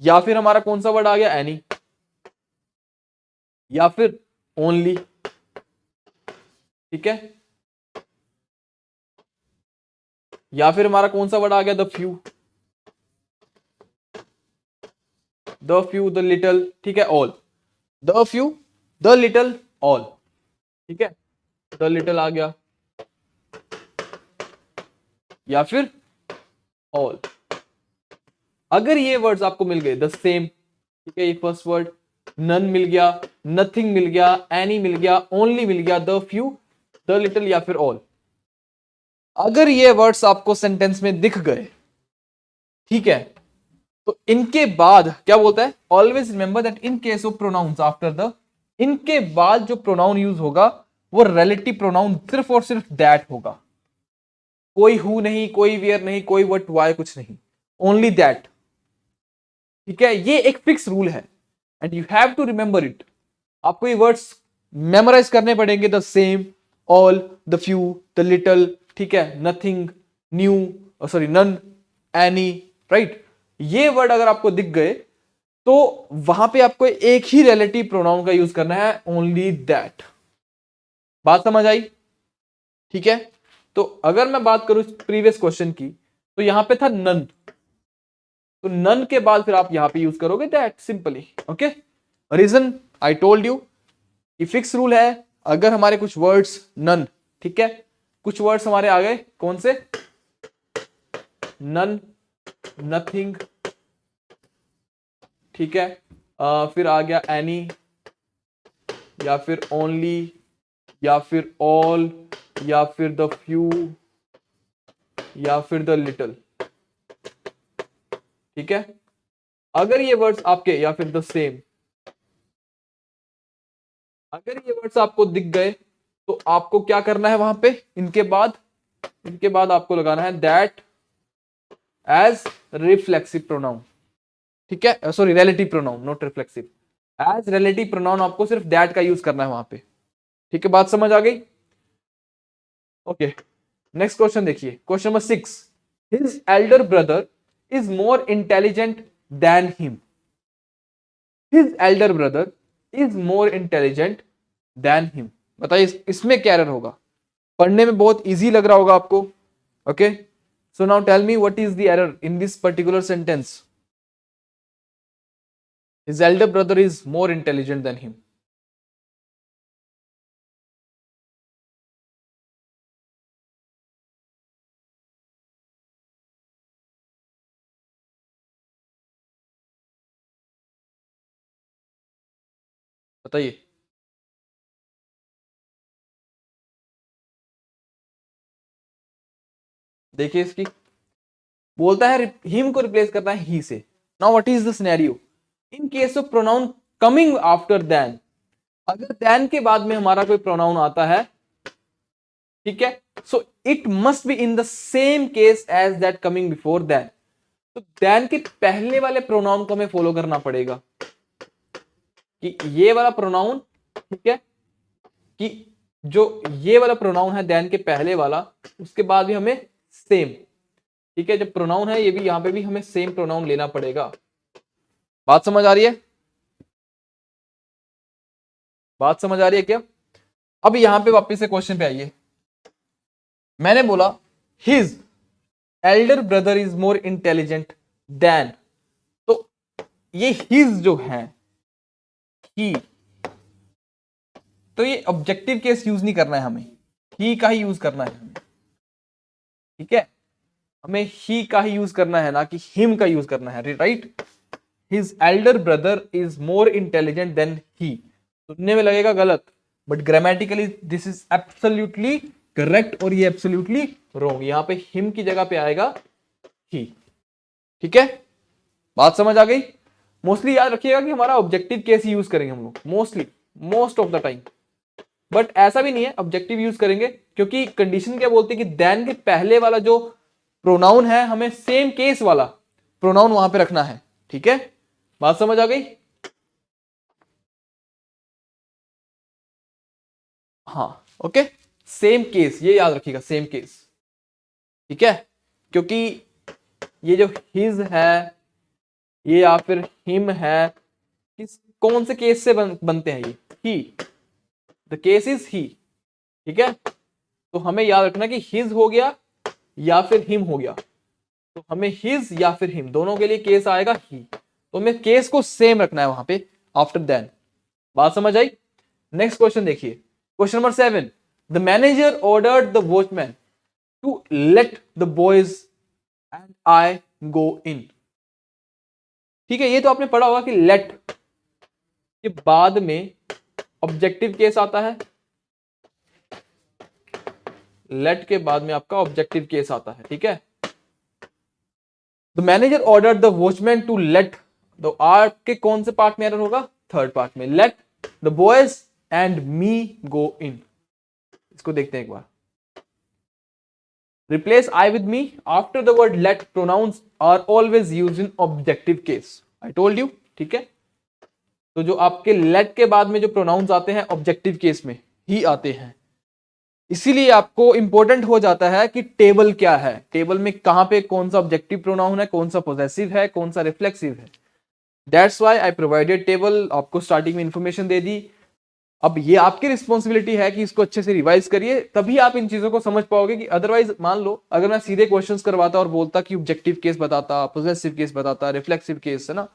या फिर हमारा कौन सा वर्ड आ गया, एनी, या फिर ओनली, ठीक है, या फिर हमारा कौन सा वर्ड आ गया, द फ्यू, द लिटिल, ठीक है, all, the few, the little, all, ठीक है, द लिटिल आ गया, या फिर ऑल। अगर ये वर्ड्स आपको मिल गए, द सेम, ठीक है, ये फर्स्ट वर्ड, नन मिल गया, नथिंग मिल गया, एनी मिल गया, ओनली मिल गया, द फ्यू, द लिटिल, या फिर ऑल, अगर ये वर्ड्स आपको सेंटेंस में दिख गए, ठीक है, तो इनके बाद क्या बोलता है, always remember that in case of pronouns after the, इनके बाद जो प्रोनाउन यूज होगा वो रिलेटिव प्रोनाउन सिर्फ और सिर्फ दैट होगा, कोई हु नहीं, कोई वेयर नहीं, कोई व्हाट वाई कुछ नहीं, ओनली दैट, ठीक है। ये एक फिक्स रूल है and you have to remember it. आपको ये वर्ड्स मेमोराइज करने पड़ेंगे, the same, all, the few, the little, ठीक है, nothing, new, sorry none, any, right. ये वर्ड अगर आपको दिख गए तो वहां पे आपको एक ही रिलेटिव प्रोनाउन का यूज करना है, ओनली दैट। बात समझ आई, ठीक है। तो अगर मैं बात करूं प्रीवियस क्वेश्चन की, तो यहां पे था नन, तो नन के बाद फिर आप यहां पे यूज करोगे that simply, okay. Reason I told you कि फिक्स रूल है, अगर हमारे कुछ वर्ड्स नन, ठीक है, कुछ वर्ड्स हमारे आ गए कौन से, नन, नथिंग, ठीक है, फिर आ गया एनी, या फिर ओनली या फिर ऑल या फिर द फ्यू या फिर द लिटिल। ठीक है, अगर ये वर्ड्स आपके या फिर द सेम, अगर ये वर्ड्स आपको दिख गए तो आपको क्या करना है वहां पे, इनके बाद आपको लगाना है दैट एज रिफ्लेक्सिव प्रोनाउन। ठीक है, sorry relative pronoun not reflexive, as relative pronoun आपको सिर्फ दैट का यूज करना है वहां पे। ठीक है, बात समझ आ गई? ओके, नेक्स्ट क्वेश्चन देखिए, question number 6, his elder brother is more intelligent than him. His elder brother is more intelligent than him. बताइए इसमें क्या एरर होगा? पढ़ने में बहुत इजी लग रहा होगा आपको। Okay, so now tell me what is the error in this particular sentence. His elder brother is more intelligent than him. बताइए। देखिए इसकी, बोलता है हिम को रिप्लेस करना है ही से। Now what is the scenario in case of pronoun coming after than. अगर देन के बाद में हमारा कोई प्रोनाउन आता है, ठीक है, so it must be in the same case as that coming before than. तो देन के पहले वाले प्रोनाउन को हमें फॉलो करना पड़ेगा कि ये वाला प्रोनाउन, ठीक है, कि जो ये वाला प्रोनाउन है देन के पहले वाला, उसके बाद भी हमें सेम, ठीक है, जब प्रोनाउन है ये भी, यहां पे भी हमें सेम प्रोनाउन लेना पड़ेगा। बात समझ आ रही है? बात समझ आ रही है क्या? अब यहां पे वापस से क्वेश्चन पे आइए। मैंने बोला his elder brother is more intelligent then, तो ये हिज जो है, ही, तो ये ऑब्जेक्टिव केस यूज नहीं करना है हमें, ही का ही यूज करना है हमें। ठीक है, हमें ही का ही यूज करना है, ना कि हिम का यूज करना है, right. His elder brother is more intelligent than he, सुनने में लगेगा गलत, but grammatically this is absolutely correct और ये एब्सोल्युटली रॉन्ग। यहां पे हिम की जगह पे आएगा ही। ठीक है, बात समझ आ गई? मोस्टली याद रखिएगा कि हमारा ऑब्जेक्टिव केस ही यूज करेंगे हम लोग, mostly, most of the time. But ऐसा भी नहीं है ऑब्जेक्टिव यूज करेंगे, क्योंकि कंडीशन क्या बोलती है कि देन के पहले वाला जो प्रोनाउन है हमें सेम केस वाला प्रोनाउन वहां पे रखना है। ठीक है, बात समझ आ गई? हाँ, ओके, सेम केस, ये याद रखिएगा, सेम केस। ठीक है, क्योंकि ये जो हिज है, ये या फिर हिम है, किस कौन से केस से बनते हैं ये? ही, द केस इज ही। ठीक है, तो हमें याद रखना कि हिज हो गया या फिर हिम हो गया, तो हमें हिज या फिर हिम दोनों के लिए केस आएगा ही, तो हमें केस को सेम रखना है वहां पे आफ्टर देन। बात समझ आई? नेक्स्ट क्वेश्चन देखिए, question number 7, the manager ordered the watchman to let the boys and I go in. ठीक है, ये तो आपने पढ़ा होगा कि लेट के बाद में ऑब्जेक्टिव केस आता है, लेट के बाद में आपका ऑब्जेक्टिव केस आता है। ठीक है, the manager order the watchman to let, तो आपके कौन से पार्ट में एरर होगा? थर्ड पार्ट में, let the boys and me go in. इसको देखते हैं एक बार। Replace I with me after the word let, pronouns are always used in objective case, I told you. ठीक है, तो जो आपके लेट के बाद में जो प्रोनाउंस आते हैं ऑब्जेक्टिव केस में ही आते हैं, इसीलिए आपको इंपॉर्टेंट हो जाता है कि टेबल क्या है, टेबल में कहां पे कौन सा ऑब्जेक्टिव प्रोनाउन है, कौन सा पोजेसिव है, कौन सा रिफ्लेक्सिव है। That's why I provided table, आपको स्टार्टिंग में इंफॉर्मेशन दे दी। अब ये आपकी रिस्पॉन्सिबिलिटी है कि इसको अच्छे से रिवाइज करिए, तभी आप इन चीजों को समझ पाओगे। कि अदरवाइज मान लो अगर मैं सीधे क्वेश्चंस करवाता और बोलता कि ऑब्जेक्टिव केस बताता, पोजेसिव केस बताता, रिफ्लेक्सिव केस, है ना,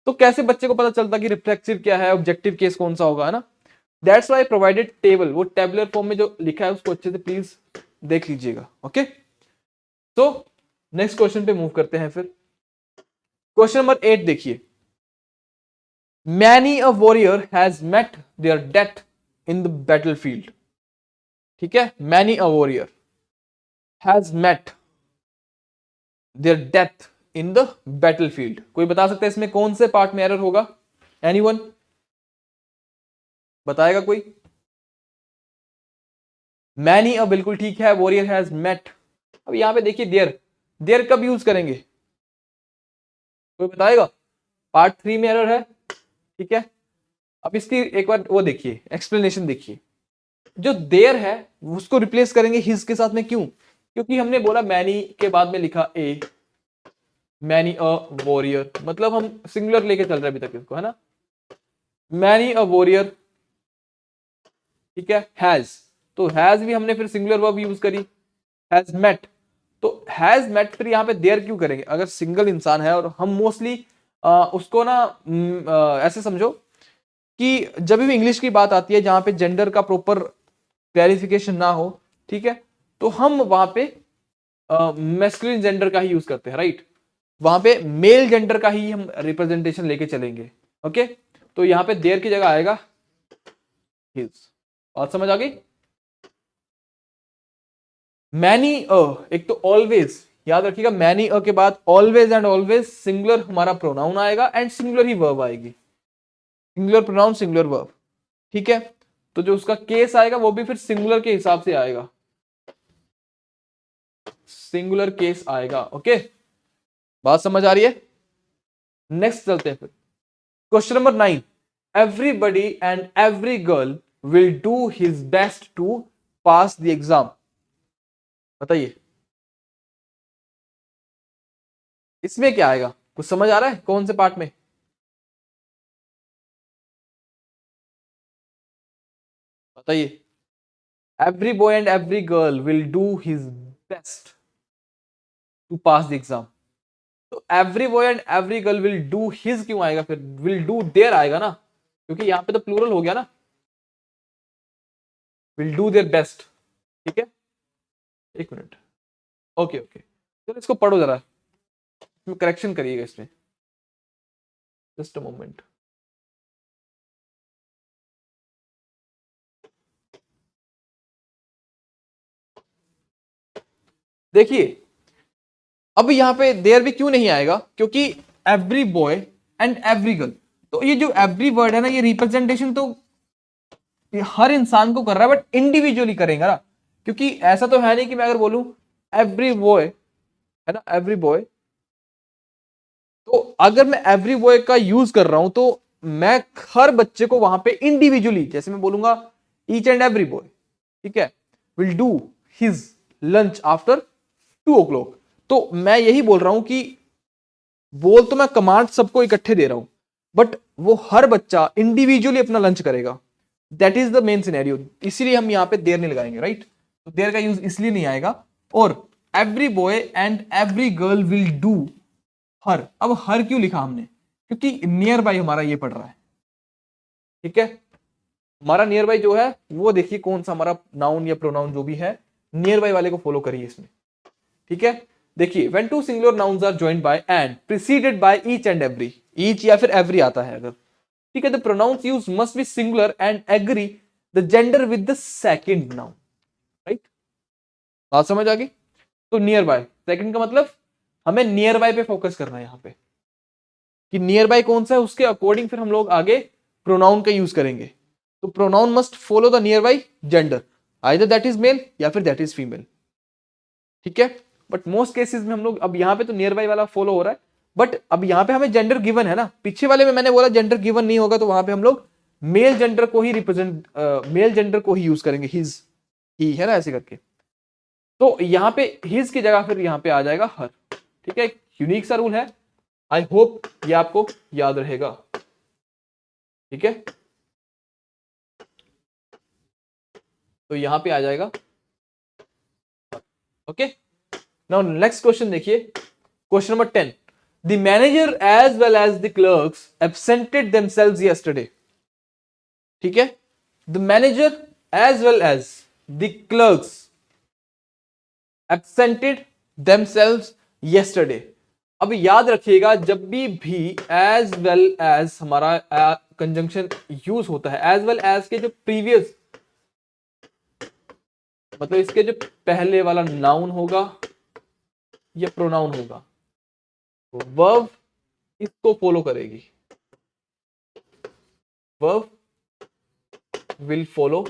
तो कैसे बच्चे को पता चलता कि रिफ्लेक्सिव क्या है, ऑब्जेक्टिव केस कौन सा होगा, है ना। दैट्स व्हाई प्रोवाइडेड टेबल, वो टेबुलर फॉर्म में जो लिखा है उसको अच्छे से प्लीज देख लीजिएगा। ओके, तो नेक्स्ट क्वेश्चन पे मूव करते हैं फिर। क्वेश्चन नंबर 8 देखिए, many a warrior has met their death in the battle field. ठीक है, many a warrior has met their death in the battle field. कोई बता सकता है इसमें कौन से पार्ट में एरर होगा? एनीवन बताएगा कोई? मैनी अ बिल्कुल ठीक है, वॉरियर हैज मेट। अब यहां पे देखिए देयर, देयर कब यूज करेंगे? कोई बताएगा? पार्ट 3 में एरर है। ठीक है, अब इसकी एक बार वो देखिए, एक्सप्लेनेशन देखिए। जो देयर है उसको रिप्लेस करेंगे हिज के साथ में, क्यों? क्योंकि हमने बोला मैनी के बाद में लिखा ए, मैनी अ वॉरियर, मतलब हम सिंगुलर लेके चल रहे हैं अभी तक इसको, है ना। मैनी अ वॉरियर, ठीक है, हैज, तो हैज भी हमने फिर सिंगुलर वर्ब यूज करी, हैज मेट। तो हैज मेट फिर यहाँ पे देयर क्यों करेंगे? अगर सिंगल इंसान है, और हम मोस्टली उसको ना ऐसे समझो कि जब भी इंग्लिश की बात आती है जहां पे जेंडर का प्रॉपर क्लैरिफिकेशन ना हो, ठीक है, तो हम वहां पे मैस्कुलिन जेंडर का ही यूज करते हैं, राइट। वहां पे मेल जेंडर का ही हम रिप्रेजेंटेशन लेके चलेंगे। ओके, तो यहां पे देयर की जगह आएगा हिज। बात समझ आ गई? मैनी अ, एक तो ऑलवेज याद रखिएगा, मैनी अ के बाद ऑलवेज एंड ऑलवेज सिंगुलर हमारा प्रोनाउन आएगा एंड सिंगुलर ही वर्ब आएगी, सिंगुलर प्रोनाउन सिंगुलर वर्ब। ठीक है, तो जो उसका केस आएगा वो भी फिर सिंगुलर के हिसाब से आएगा, सिंगुलर केस आएगा। ओके, बात समझ आ रही है? नेक्स्ट चलते हैं फिर, question number 9। Everybody and every girl will do his best to pass the exam. बताइए इसमें क्या आएगा? कुछ समझ आ रहा है कौन से पार्ट में? बताइए। Every boy and every girl will do his best to pass the exam. तो every boy and every girl will do his क्यों आएगा? फिर विल डू देयर आएगा ना, क्योंकि यहां पे तो प्लूरल हो गया ना, विल डू देयर बेस्ट। ठीक है, एक मिनट, ओके ओके, चलो इसको पढ़ो जरा, इसमें करेक्शन करिएगा इसमें, जस्ट अ मोमेंट। देखिए अब यहां पे देयर भी क्यों नहीं आएगा? क्योंकि every boy and every girl, तो ये जो एवरी वर्ड है ना, ये रिप्रेजेंटेशन तो ये हर इंसान को कर रहा है, बट इंडिविजुअली करेगा ना। क्योंकि ऐसा तो है नहीं कि मैं अगर बोलूं एवरी बॉय, है ना, एवरी बॉय, तो अगर मैं एवरी बॉय का यूज कर रहा हूं तो मैं हर बच्चे को वहां पे इंडिविजुअली, जैसे मैं बोलूंगा ईच एंड एवरी बॉय, ठीक है, will do his lunch after 2 o'clock, तो मैं यही बोल रहा हूं कि बोल तो मैं कमांड सबको इकट्ठे दे रहा हूं, बट वो हर बच्चा इंडिविजुअली अपना लंच करेगा। That is the main scenario, इसीलिए हम यहां पे देर नहीं लगाएंगे, राइट। तो देर का यूज इसलिए नहीं आएगा। और every boy and every girl will do her, अब हर क्यों लिखा हमने? क्योंकि नियर बाई हमारा ये पड़ रहा है। ठीक है, हमारा नियर बाई जो है वो देखिए कौन सा हमारा नाउन या प्रोनाउन जो भी है, नियर बाई वाले को फॉलो करिए इसमें। ठीक है, देखिए when two singular nouns are joined by and preceded by each and every, each या फिर एवरी आता है अगर, ठीक है, the pronouns use must be singular and agree the gender with the second noun, right. बात समझ आ गई? तो नियर बाय, सेकंड का मतलब हमें नियर बाय पे फोकस करना है यहां पे, कि नियर बाय कौन सा है उसके अकॉर्डिंग फिर हम लोग आगे प्रोनाउन का यूज करेंगे। तो pronoun must follow the near by gender, either that is male या फिर दैट इज फीमेल। ठीक है, बट मोस्ट केसेस में हम लोग, अब यहाँ पे तो नियर बाय वाला फॉलो हो रहा है, बट अब यहाँ पे हमें जेंडर गिवन है ना, पीछे वाले में मैंने बोला जेंडर गिवन नहीं होगा, तो वहां पे हम लोग मेल जेंडर को ही रिप्रेजेंट, मेल जेंडर को ही यूज करेंगे, हिज, ही, है ना, ऐसे करके। तो यहाँ पे हिज की जगह फिर यहाँ पे आ जाएगा हर। ठीक है, एक यूनिक सा रूल है, आई होप ये आपको याद रहेगा। ठीक है, तो यहाँ पे आ जाएगा। ओके, नाउ नेक्स्ट क्वेश्चन देखिए, question number 10। The manager as well as the clerks absented themselves yesterday. ठीक है, the manager as well as the clerks absented themselves yesterday. अब याद रखिएगा जब भी एज वेल एज हमारा कंजंक्शन यूज होता है, एज वेल एज के जो प्रीवियस मतलब इसके जो पहले वाला नाउन होगा या प्रोनाउन होगा, वर्ब इसको फॉलो करेगी, verb will follow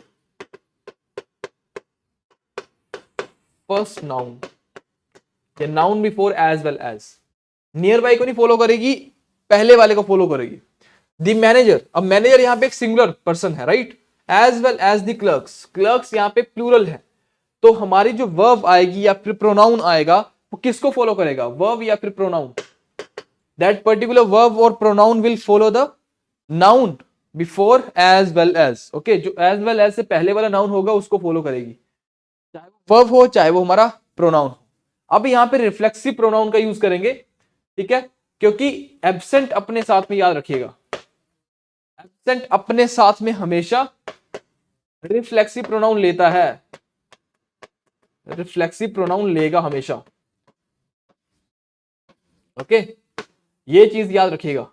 first noun या noun before as well as. Near by को नहीं फॉलो करेगी, पहले वाले को फॉलो करेगी। द मैनेजर, अब मैनेजर यहां पे एक सिंगुलर पर्सन है, right, as well as the clerks, clerks यहां पे प्लूरल है, तो हमारी जो वर्ब आएगी या फिर प्रोनाउन आएगा वो किसको फॉलो करेगा, वर्ब या फिर प्रोनाउन। दैट पर्टिकुलर वर्ब और pronoun will follow the noun before as well as. Okay, जो एज वेल एज से पहले वाला नाउन होगा उसको फॉलो करेगी, चाहे वो वर्ब हो चाहे वो हमारा प्रोनाउन हो। अब यहां पे रिफ्लेक्सिव प्रोनाउन का यूज करेंगे, ठीक है, क्योंकि एब्सेंट अपने साथ में, याद रखिएगा एब्सेंट अपने साथ में हमेशा रिफ्लेक्सिव प्रोनाउन लेता है, रिफ्लेक्सिव प्रोनाउन लेगा हमेशा। ओके, ये चीज याद रखिएगा,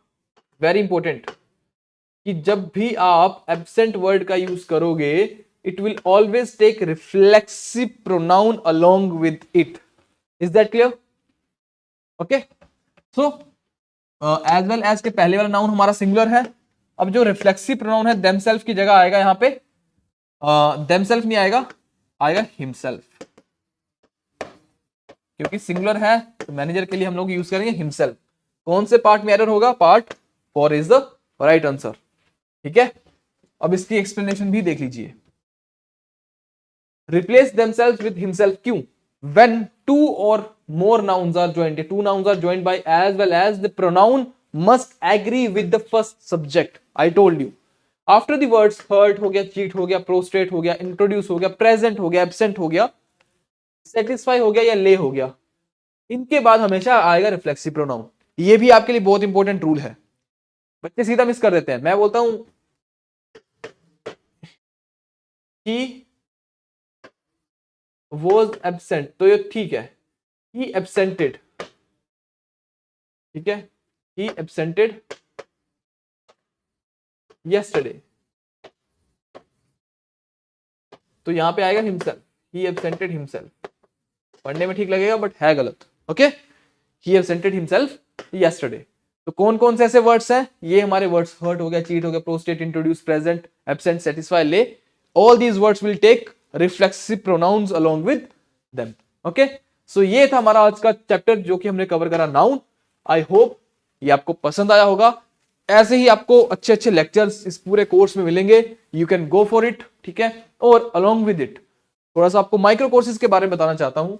वेरी इंपॉर्टेंट, कि जब भी आप एब्सेंट वर्ड का यूज करोगे it will always take reflexive pronoun along with it. Is that clear? Okay, so as well as के पहले वाला नाउन हमारा सिंगुलर है। अब जो रिफ्लेक्सिव प्रोनाउन है देमसेल्फ की जगह आएगा यहां पे, देमसेल्फ नहीं आएगा, आएगा हिमसेल्फ, क्योंकि सिंगुलर है तो मैनेजर के लिए हम लोग यूज करेंगे हिमसेल्फ। कौन से पार्ट में एरर होगा, part 4 is the right answer. ठीक है, अब इसकी एक्सप्लेनेशन भी देख लीजिए। रिप्लेस देमसेल्फ विद हिमसेल्फ क्यों? व्हेन टू और more nouns are joined, two nouns are joined by as well as the pronoun must agree with the first subject. I told you after the words hurt हो गया, cheat हो गया, prostrate हो गया, introduce हो गया, present हो गया, absent हो गया, satisfy हो गया या lay हो गया, इनके बाद हमेशा आएगा रिफ्लेक्सिव प्रोनाउन। ये भी आपके लिए बहुत इंपॉर्टेंट रूल है, बच्चे सीधा मिस कर देते हैं। मैं बोलता हूं कि was absent तो ये ठीक है, he absented, ठीक है, he absented yesterday, तो यहां पे आएगा himself, he absented himself। पढ़ने में ठीक लगेगा बट है गलत। Okay, he absented himself yesterday। तो कौन कौन से ऐसे वर्ड्स हैं, ये हमारे वर्ड्स हर्ट हो गया, चीट हो गया, prostrate, introduce, present, absent, satisfy, lay, all these words will take reflexive pronouns along with them. Okay, so ये था हमारा आज का चैप्टर जो कि हमने कवर करा, नाउन। आई होप ये आपको पसंद आया होगा। ऐसे ही आपको अच्छे अच्छे लेक्चर्स इस पूरे कोर्स में मिलेंगे, you can go for it. ठीक है, और अलोंग विद इट थोड़ा सा आपको माइक्रो कोर्सेज के बारे में बताना चाहता हूं।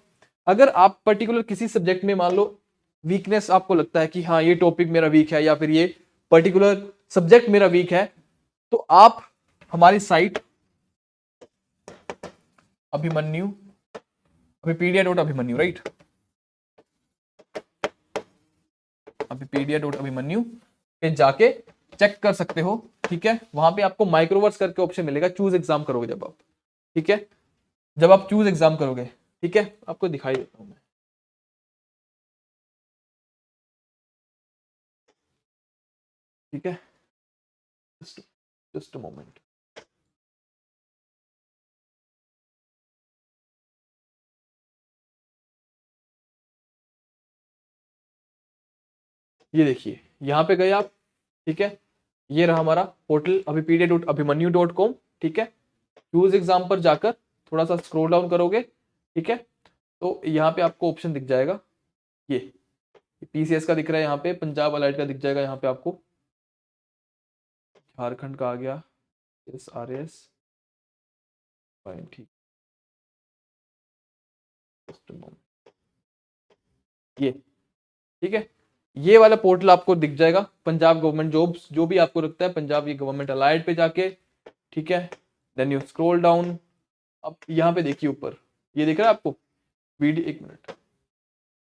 अगर आप पर्टिकुलर किसी सब्जेक्ट में मान लो वीकनेस आपको लगता है कि हाँ ये टॉपिक मेरा वीक है या फिर ये पर्टिकुलर सब्जेक्ट मेरा वीक है, तो आप हमारी साइट अभिमन्यु, अभिपीडिया.अभिमन्यु, राइट, अभिपीडिया.अभिमन्यु पे जाके चेक कर सकते हो। ठीक है, वहां पे आपको माइक्रोवर्स करके ऑप्शन मिलेगा, चूज एग्जाम करोगे जब आप। ठीक है, जब आप चूज एग्जाम करोगे, ठीक है, आपको दिखाई देता हूं मैं। ठीक है, जस्ट अ मोमेंट। ये देखिए यहां पे गए आप, ठीक है, ये रहा हमारा पोर्टल अभिपीडिया.अभिमन्यु.com। ठीक है, चूज एग्जाम पर जाकर थोड़ा सा स्क्रॉल डाउन करोगे, ठीक है, तो यहाँ पे आपको ऑप्शन दिख जाएगा, ये पीसीएस का दिख रहा है, यहाँ पे पंजाब अलाइड का दिख जाएगा, यहाँ पे आपको झारखंड का आ गया, SRS, फाइन, ठीक, ये ठीक है, ये वाला पोर्टल आपको दिख जाएगा, पंजाब गवर्नमेंट जॉब्स, जो भी आपको लगता है पंजाब ये गवर्नमेंट अलाइड पे जाके, ठीक है, देन यू स्क्रॉल डाउन। अब यहाँ पे देखिए ऊपर ये दिख रहा है आपको वीडियो, एक मिनट,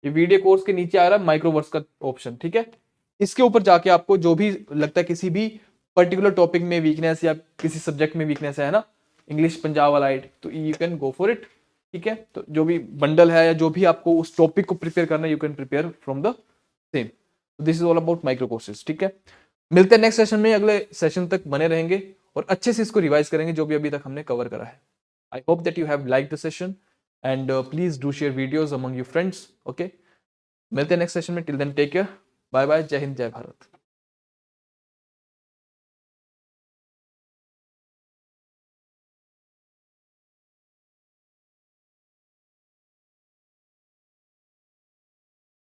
ये वीडियो कोर्स के नीचे आ रहा है माइक्रोवर्स का ऑप्शन। ठीक है, इसके ऊपर जाके आपको जो भी लगता है किसी भी पर्टिकुलर टॉपिक में वीकनेस या किसी सब्जेक्ट में वीकनेस है ना, इंग्लिश पंजाब अलाइड, तो you can go for it. ठीक है, तो जो भी बंडल है या जो भी आपको उस टॉपिक को प्रिपेयर करना है, you can prepare from the same. This is all about micro courses, ठीक है। मिलते हैं नेक्स्ट सेशन में, अगले सेशन तक बने रहेंगे और अच्छे से इसको रिवाइज करेंगे जो भी अभी तक हमने कवर करा है। I hope that you have like the session and please do share videos among your friends, okay. मिलते हैं नेक्स्ट सेशन में, till then take care, bye bye, जय हिंद, जय भारत।